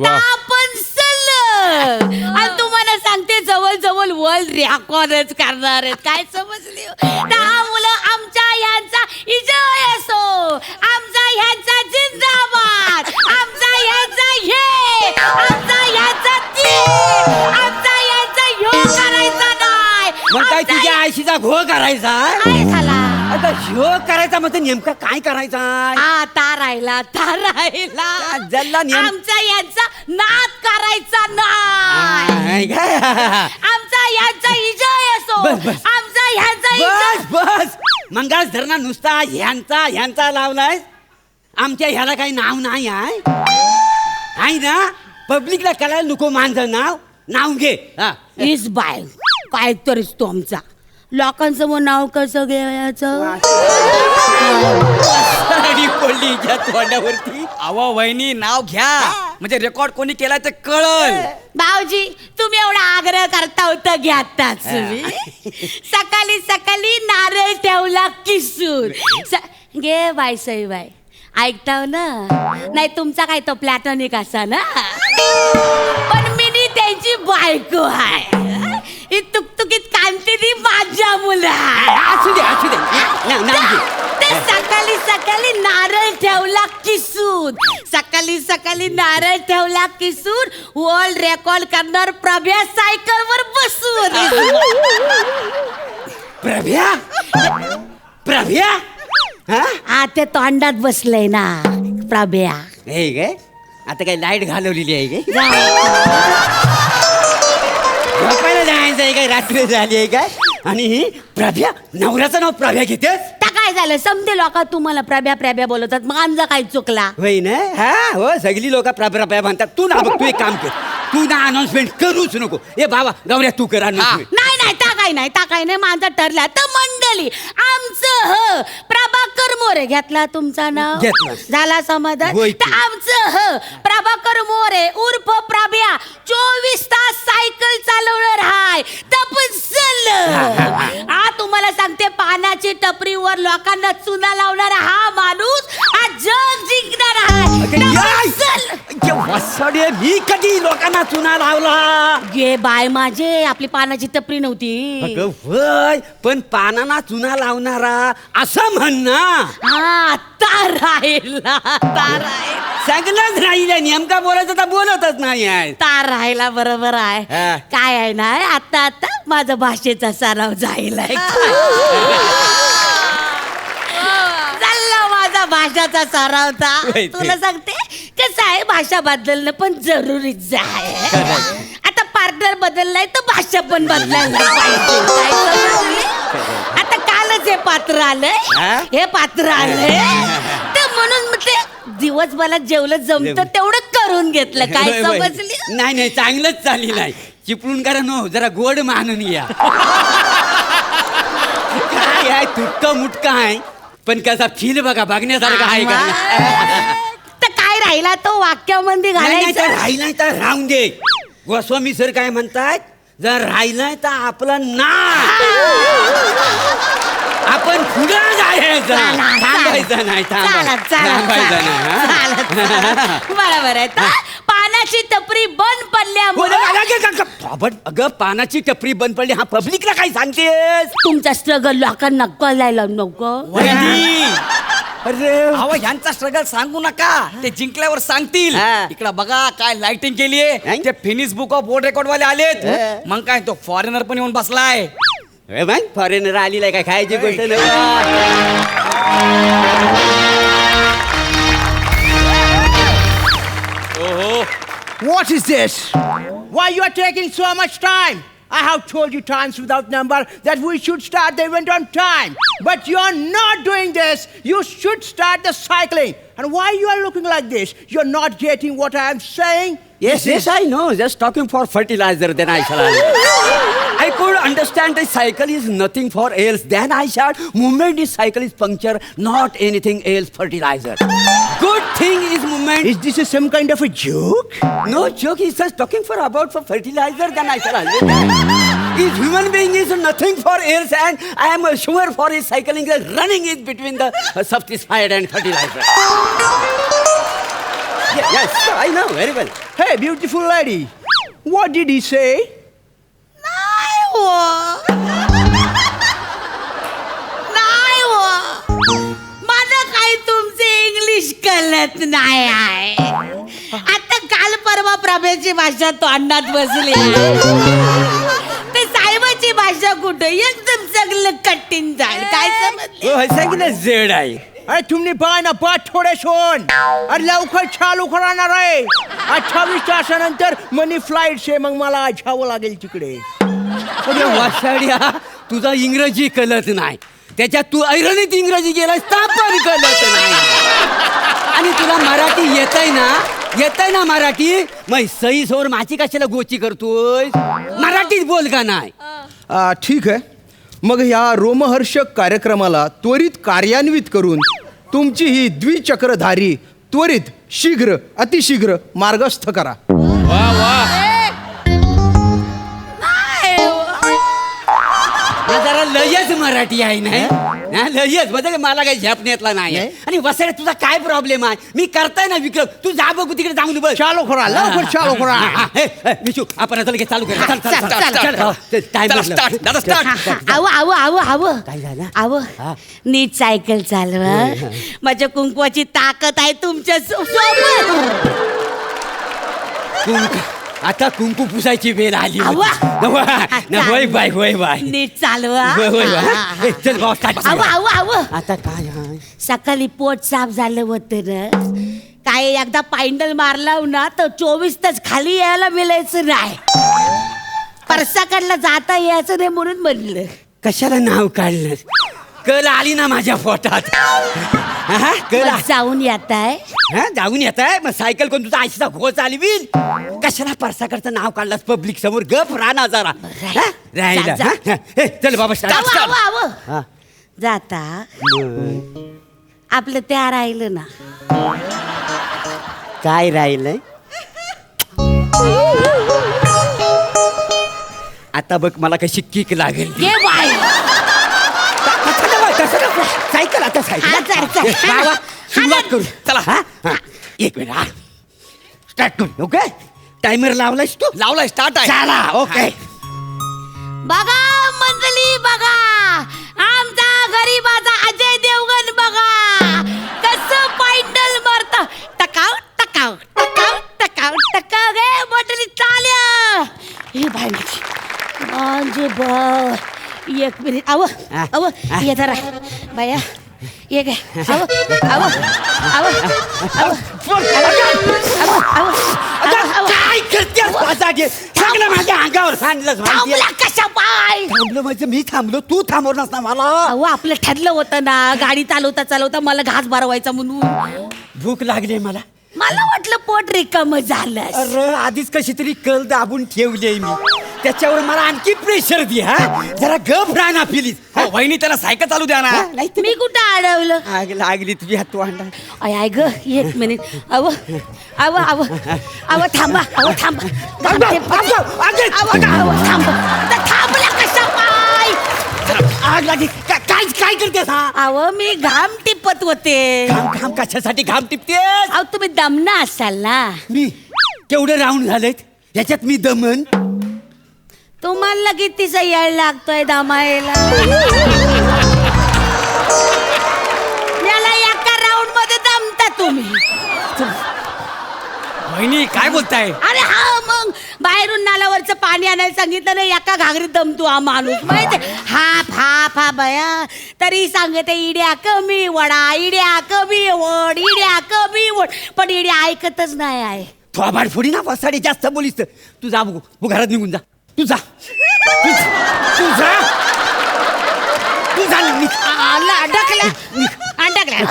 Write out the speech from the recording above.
आपण सलग आणि तुम्हाला सांगते जवळ जवळ वर्ल्ड रेकॉर्डच करणार आहेत. काय समजले? दहा मुलं आमच्या ह्यांचा विजय असो, आमचा ह्यांचा जिंदाबाद, आमचा ह्यांचा हे, आमचा ह्यांचा ते, आमचा ह्यांचा ह्यो करायचा नाही. मग काय तुझ्या आयशीचा घोळ करायचा? काय झाला? आता ह्यो करायचा म्हणजे नेमका काय करायचा? आता राहिला जल्ला नियम आमचा यांचा नाद करायचा नाही. काय? आमचा यांचा विजय असो, बस, बस. आमचा ह्यांचा बस बस मंगास धरणा नुसता ह्यांचा लावलाय. आमच्या ह्याला काही नाव नाही आहे ना. पब्लिकला कळायला नको माझं नाव घे. इस बाय काय तरीच तो आमचा लोकांसमोर नाव कसं घ्यायचं? पडली तोंडावरती. अहो वहिनी नाव घ्या म्हणजे रेकॉर्ड कोणी केलाय ते कळल. भाऊजी तुम्ही एवढा आग्रह करता होता घ्याताच. सकाळी सकाळी नारळ ठेवला किसून घे बाय सई बाय. ऐकताव ना? नाही तुमचा काय तो प्लॅटॉनिक असा ना. पण मी त्यांची बायको आहे. ही तुकतुकीत कांती माझ्या मुलं असू दे ते सकाळी सकाळी नारळ ठेवला किसून. सकाळी सकाळी नारळ ठेवला किसून वर्ल्ड रेकॉर्ड करणार प्रभ्या सायकल वर बसून. प्रभ्या हा ते तोंडात बसलंय ना प्रभ्या. हे काय आता काय लाईट घालवलेली आहे काय? झोपायला जायचं आहे काय? रात्री झाली आहे काय? आणि ही प्रभ्या नवऱ्याचं नाव प्रभ्या घेतेस? काय झालं? समजे लोक तुम्हाला प्रभ्या प्रभ्या बोलवतात, मग आमचा काय चुकला? होय ना. हो सगळी लोक प्रभ्या म्हणतात. तू ना बघ तू एक काम कर. तू ना अनाउन्समेंट करूच नको. ए बाबा गौऱ्या तू कर announcement. नाही ता काय नाही माझं ठरला तर मंडळी आमचं प्रभाकर मोरे घेतला तुमचा नाव घेतलं. झाला समाधान. होय की. तर आमचं प्रभाकर मोरे उर्फ प्रभ्या 24 तास सायकल चालवणार हाय. हा तुम्हाला सांगते पानाची टपरीवर लोकांना चुना लावणारा हा माणूस हा जग जिंकणार आहे. मी कधी लोकांना चुना लावला? गे बाय माझे आपली पानाची टपरी नव्हती. अगं वय पण पानाला चुना लावणारा असं म्हण ना. हा राहिला सगळंच राहिलं. नेमका बोलायचं तर बोलतच नाही आहे. तार राहायला बरोबर आहे. हा. काय आहे ना आता माझा भाषेचा सराव जायलाय. चालला माझा भाषाचा सरावता. होय ते. तुला सांगते कसं आहे भाषा बदलणं पण जरुरीच आहे. आता पार्टनर बदललाय तर भाषा पण बदलायला पाहिजे. काय समजली? आता कालच हे पात्र आलंय. हे पात्र आलंय तर म्हणून मग ते दिवसभरात जेवलं जमतं तेवढं करून घेतलं. काय समजली? नाही चांगलंच चालली नाही. चिपळूण करा नो जरा गोड मानून या. काय आहे तुटका मुटका आहे पण कसा फील बघा बघण्यासारखा आहे का? तर काय राहिला तो वाक्यामध्ये नाही घालायचा. तर राहिलाय तर राहून दे. गोस्वामी सर काय म्हणतात? जर राहिलाय तर आपलं ना आपण पुढे जायचं थांबायचं नाही. थांबायचं नाही. बरोबर आहे. पानाची टपरी बंद पडल्यामुळे अगं पानाची टपरी बंद पडली. हा पब्लिकला काय सांगतेस? तुमचा स्ट्रगल लोकांना कळायला नको. अरे अहो ह्यांचा स्ट्रगल सांगू नका. ते जिंकल्यावर सांगतील. इकडं बघा काय लाइटिंग केलीये. ते finish book of world record वाले आलेत. मग काय तो फॉरेनर पण येऊन बसलाय. फॉरेनर आलेला काय खायची गोष्ट नाही. What is this? Why you are taking so much time? I have told you times without number that we should start the event on time. But you are not doing this. You should start the cycling. And why you are looking like this? You're not getting what I am saying? Yes, I know. Just talking for fertilizer, then I shall. I could understand the cycle is nothing for else. Then I shout, movement is cycle is puncture, not anything else fertilizer. Good thing is movement. Is this some kind of a joke? No joke. He's just talking about fertilizer. Then I shall. Is human being is nothing for else, and I am sure for his cycling, the running is between the substitute and fertilizer. Yes, I know very well. Hey, beautiful lady. What did he say? नाही हो. नाही हो. मला काही तुमचे English कळत नाही आहे. आता काल परवा प्रभेची भाषा तोंडात बसली ते साहेबाची भाषा कुठे एकदम सगळं कठीण जाईल काय समजलं. हो सांगितलं जेड आहे. अरे तुमने पाय ना पाठ थोडे सोन. अरे लवकर चालू करणार आहे. 28 तासानंतर मनी फ्लाईट शे मग मला जावं लागेल तिकडे. अरे वासाड्या तुझा इंग्रजी कळत नाही त्याच्यात तू ऐरणीत इंग्रजी गेलास पण कळत नाही आणि तुला मराठी येतय ना मराठी मग सई सोर माझी कशाला गोची करतोय मराठीत बोल का नाही. ठीक आहे मग ह्या रोमहर्षक कार्यक्रमाला त्वरित कार्यान्वित करून तुमची ही द्विचक्रधारी त्वरित शीघ्र अतिशीघ्र मार्गस्थ करा. हा जरा लयच मराठी आहे नाही हा, लयच म्हणजे मला काही झेप नेतला नाही आणि वसाड्या तुझा काय प्रॉब्लेम आहे मी करताय ना विक्रम तू जा बघू तिकडे जाऊन बघ. चालू करा लवकर चालू करा. विशू आपण आता लगेच चालू करूया. चल, चल, चल, चल, चल, चल. चल. टाइम चला, लागला. start. दादा, start. आव काय झालं? आव हा. नीट सायकल चालवा. माझ्या कुंकवाची ताकद आहे तुमच्या सोबत. आता कुंकू पुसायची वेळ आली आवा. होय बाय होय बाय नीट चालवा. होय, होय, होय. ए, चल भाऊ start आव करूया. आव आव आता काय आहे? सकाळी पोट साफ झालं होतं ना काय एकदा पायंडल मारला ना तर 24 तास खाली यायला मिळायचं नाही. परसाकडला जाता यायचं नाही म्हणून म्हणलं. कशाला नाव काढलं कल आली ना माझ्या पोटात हा, कल मग जाऊन येत आहे. हा, जाऊन येत आहे मग सायकल कोण तुझा आईचा घोच आली बिल कशाला परसाकडचं नाव काढलास पब्लिक समोर गप राहणार जरा हा, राहिला जा, हा, हा. ए, चल बाबा start, आव start. आव आव हा. जाता आपलं त्या राहिलं ना काय राहिलंय आता बघ मला कशी किक लागेल ती. ये बाय सायकल आता हा, चल, चल. बाबा, सुरुवात करू चला. हा, एक मिनिट हा स्टार्ट करू ओके टायमर लावलायस तू लावलाय स्टार्ट आहे. चला ओके बघा मंडळी बघा आमचा गरीबाचा अजय देवगण बघा कसं पायंडल मारता टकाव टकाव टकाव टकाव टकाव गे मंडळी चाल्या हे बाय म्हणजे बा एक मिनिट आव आव ये जरा बाया ये काय आव आव आव आव काय करतेस वासाडे? सगळं माझ्या अंगावर सांडलंस माहितीये? थांबला कशा पाय थांबलो म्हणजे मी थांबलो तू थांबवणार ना मला अहो आपलं ठरलं होतं ना गाडी चालवता चालवता मला घास भरवायचा म्हणून भूक लागली मला मला वाटलं पोट रिकाम झालं अरे आधीच कशी तरी कल दाबून ठेवली मी त्याच्यावर मला आणखी प्रेशर दे हा जरा गप राहणार प्लीज हो, वहिनी त्याला सायकल चालू द्या ना. नाही तर मी कुठं अडवलं आग लागली तुझी हात वांडा आय ग एक मिनिट अव अव अव अव थांबा अव थांबा थांबला कशा पाय आग लागली काय काय करतेस हा अव मी घाम टिपत होते घाम घाम कशासाठी घाम टिपतेस अहो तुम्ही दमना असाल ना मी केवढे राऊंड झालेत याच्यात मी दमन तुम्हाला कितीचा यायला लागतोय दमायला याला एका राऊंड मध्ये दमता तुम्ही वहिनी काय बोलताय? अरे हा मग बाहेरून नाल्यावरचं पाणी आणायला सांगितलं ना एका घागरीत दमतो हा माणूस माहिती हाफ हाफ हा बया तरी सांगते इड्या कमी वडा इड्या कमी वड इड्या कमी वड पण इड्या ऐकतच नाही आहे. थोबाड फोडी ना वसाडी जास्त बोलीस तर. तू जा बघू तू घरात निघून जा तू जा तू जा अडकल्या अडकल्या